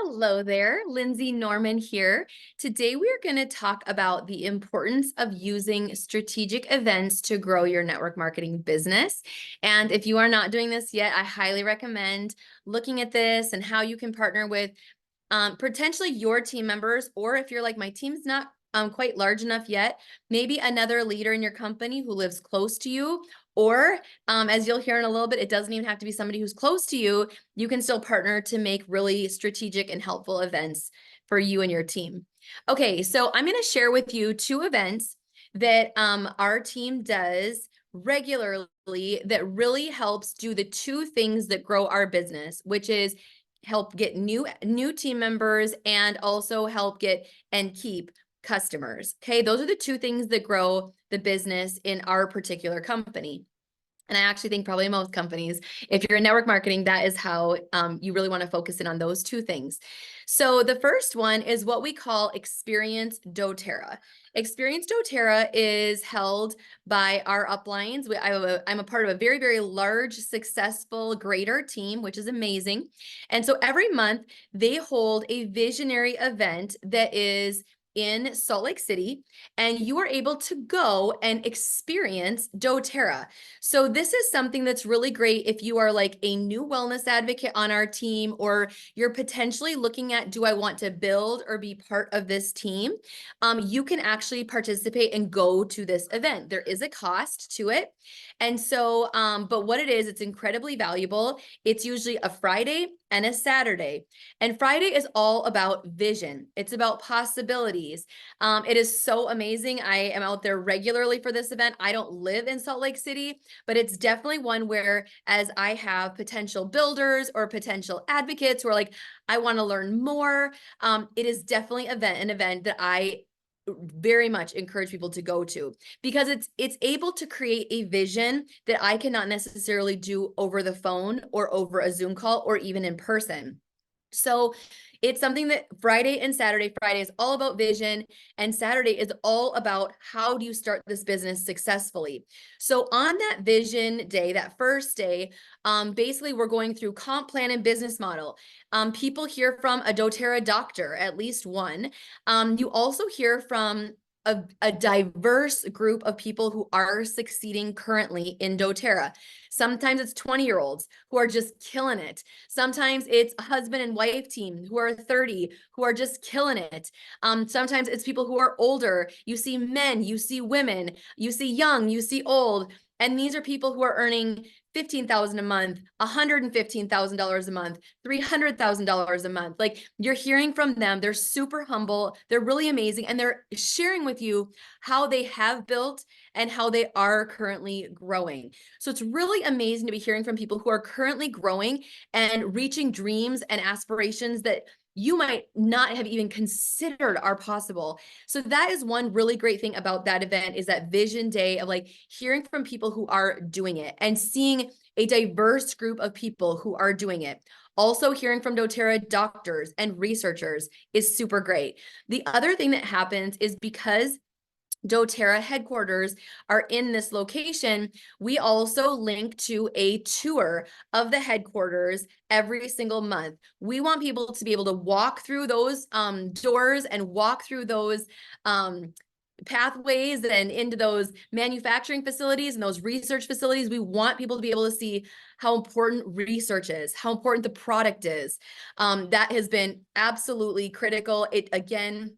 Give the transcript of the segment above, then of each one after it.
Hello there, Lindsay Norman here. Today we are going to talk about the importance of using strategic events to grow your network marketing business. And if you are not doing this yet, I highly recommend looking at this and how you can partner with potentially your team members, or if you're like, my team's not quite large enough yet, maybe another leader in your company who lives close to you, or as you'll hear in a little bit, it doesn't even have to be somebody who's close to you. You can still partner to make really strategic and helpful events for you and your team. Okay, so I'm going to share with you two events that our team does regularly that really helps do the two things that grow our business, which is help get new team members and also help get and keep customers. Okay, those are the two things that grow the business in our particular company. And I actually think probably most companies, if you're in network marketing, that is how you really want to focus in on those two things. So the first one is what we call Experience doTERRA. Experience doTERRA is held by our uplines. I'm a part of a very, very large, successful grader team, which is amazing. And so every month they hold a visionary event that is in Salt Lake City, and you are able to go and experience doTERRA. So this is something that's really great if you are like a new wellness advocate on our team, or you're potentially looking at, do I want to build or be part of this team? You can actually participate and go to this event. There is a cost to it. And so, but what it is, it's incredibly valuable. It's usually a Friday and a Saturday. And Friday is all about vision. It's about possibilities. It is so amazing. I am out there regularly for this event. I don't live in Salt Lake City, but it's definitely one where, as I have potential builders or potential advocates who are like, I want to learn more, it is definitely an event that I very much encourage people to go to, because it's able to create a vision that I cannot necessarily do over the phone or over a Zoom call or even in person. So it's something that Friday is all about vision, and Saturday is all about how do you start this business successfully. So on that vision day, that first day, basically we're going through comp plan and business model. People hear from a doTERRA doctor, at least one. You also hear from a diverse group of people who are succeeding currently in doTERRA. Sometimes it's 20-year-olds who are just killing it. Sometimes it's a husband and wife team who are 30 who are just killing it. Sometimes it's people who are older. You see men, you see women, you see young, you see old. And these are people who are earning $15,000 a month, $115,000 a month, $300,000 a month. Like, you're hearing from them. They're super humble. They're really amazing. And they're sharing with you how they have built and how they are currently growing. So it's really amazing to be hearing from people who are currently growing and reaching dreams and aspirations that you might not have even considered are possible. So that is one really great thing about that event, is that vision day of like hearing from people who are doing it and seeing a diverse group of people who are doing it. Also, hearing from doTERRA doctors and researchers is super great. The other thing that happens is, because doTERRA headquarters are in this location, we also link to a tour of the headquarters every single month. We want people to be able to walk through those doors and walk through those pathways and into those manufacturing facilities and those research facilities. We want people to be able to see how important research is, how important the product is. That has been absolutely critical. It, again,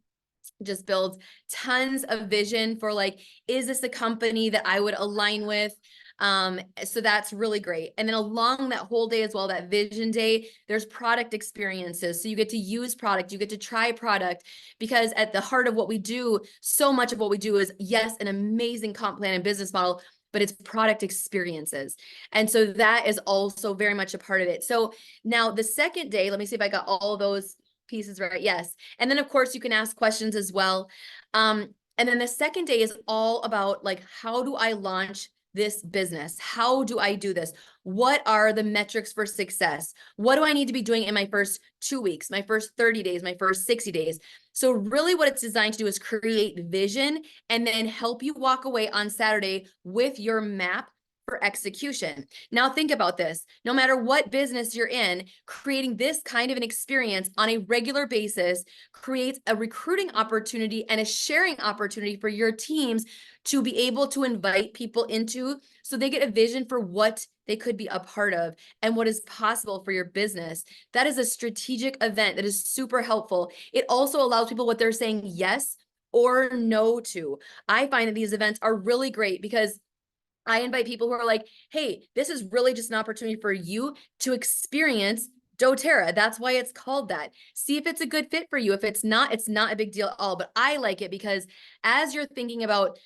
just builds tons of vision for like, is this a company that I would align with? So that's really great. And then along that whole day as well, that vision day, there's product experiences. So you get to use product, you get to try product, because at the heart of what we do, so much of what we do is, yes, an amazing comp plan and business model, but it's product experiences. And so that is also very much a part of it. So now the second day, let me see if I got all those pieces right. Yes. And then of course you can ask questions as well. And then the second day is all about like, how do I launch this business? How do I do this? What are the metrics for success? What do I need to be doing in my first 2 weeks, my first 30 days, my first 60 days? So really what it's designed to do is create vision and then help you walk away on Saturday with your map for execution. Now think about this. No matter what business you're in, creating this kind of an experience on a regular basis creates a recruiting opportunity and a sharing opportunity for your teams to be able to invite people into, so they get a vision for what they could be a part of and what is possible for your business. That is a strategic event that is super helpful. It also allows people what they're saying yes or no to. I find that these events are really great because I invite people who are like, hey, this is really just an opportunity for you to experience doTERRA. That's why it's called that. See if it's a good fit for you. If it's not a big deal at all. But I like it because as you're thinking about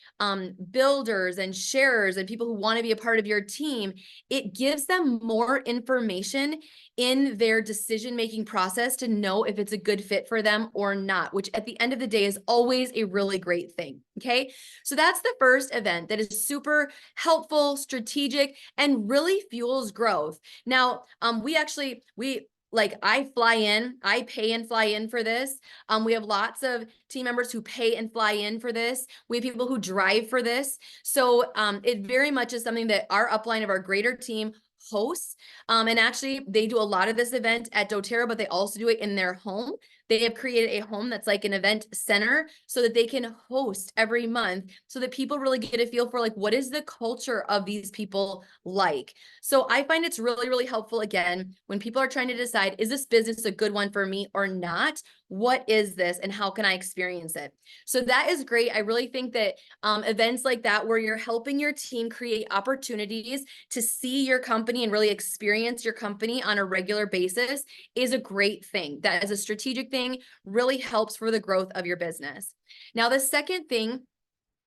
builders and sharers and people who want to be a part of your team, it gives them more information in their decision-making process to know if it's a good fit for them or not, which at the end of the day is always a really great thing. Okay. So that's the first event that is super helpful, strategic, and really fuels growth. Now, I pay and fly in for this. We have lots of team members who pay and fly in for this. We have people who drive for this. So it very much is something that our upline of our greater team hosts. And actually they do a lot of this event at doTERRA, but they also do it in their home. They have created a home that's like an event center so that they can host every month so that people really get a feel for like, what is the culture of these people like? So I find it's really, really helpful again, when people are trying to decide, is this business a good one for me or not? What is this and how can I experience it? So that is great. I really think that events like that, where you're helping your team create opportunities to see your company and really experience your company on a regular basis, is a great thing. That is a strategic thing, really helps for the growth of your business. Now, the second thing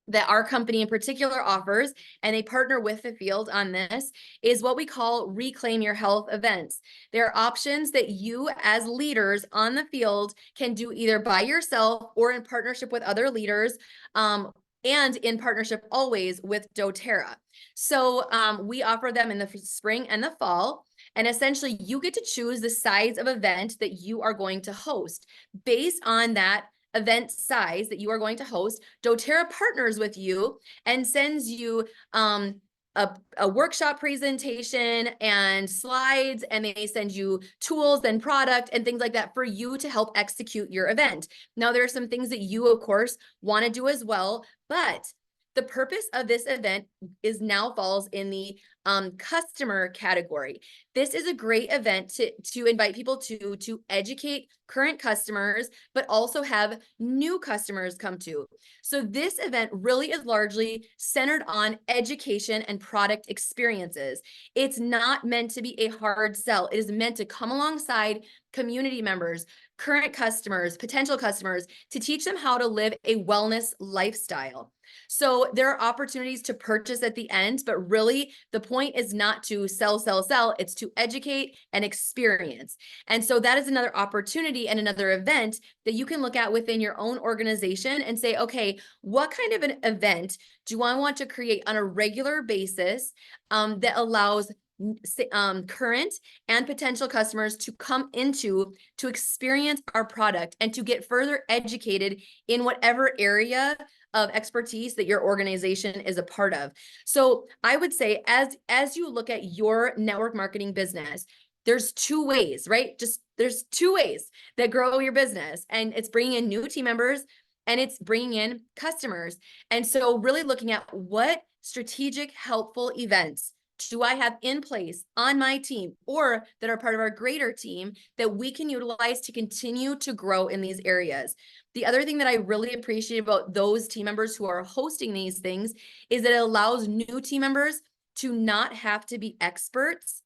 that our company in particular offers, and they partner with the field on this, is what we call Reclaim Your Health events. There are options that you as leaders on the field can do either by yourself or in partnership with other leaders, and in partnership always with doTERRA. So we offer them in the spring and the fall. And essentially you get to choose the size of event that you are going to host. Based on that event size that you are going to host, doTERRA partners with you and sends you a workshop presentation and slides, and they send you tools and product and things like that for you to help execute your event. Now, there are some things that you, of course, want to do as well, but the purpose of this event is now falls in the customer category. This is a great event to invite people to educate current customers, but also have new customers come to. So this event really is largely centered on education and product experiences. It's not meant to be a hard sell. It is meant to come alongside community members, current customers, potential customers, to teach them how to live a wellness lifestyle. So there are opportunities to purchase at the end, but really the point is not to sell, it's to educate and experience. And so that is another opportunity and another event that you can look at within your own organization and say, okay, what kind of an event do I want to create on a regular basis that allows current and potential customers to come into to experience our product and to get further educated in whatever area of expertise that your organization is a part of. So I would say as you look at your network marketing business, there's two ways, right? There's two ways that grow your business, and it's bringing in new team members and it's bringing in customers. And so really looking at what strategic, helpful events do I have in place on my team or that are part of our greater team that we can utilize to continue to grow in these areas. The other thing that I really appreciate about those team members who are hosting these things is that it allows new team members to not have to be experts.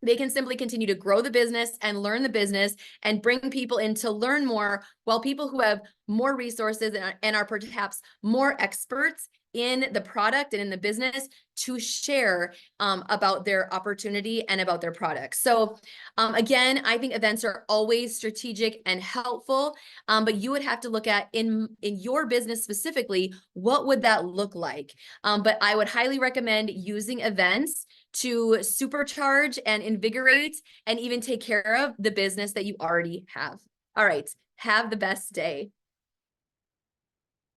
They can simply continue to grow the business and learn the business and bring people in to learn more, while people who have more resources and are perhaps more experts in the product and in the business to share about their opportunity and about their products. So again, I think events are always strategic and helpful, but you would have to look at in your business specifically, what would that look like? But I would highly recommend using events to supercharge and invigorate and even take care of the business that you already have. All right, have the best day.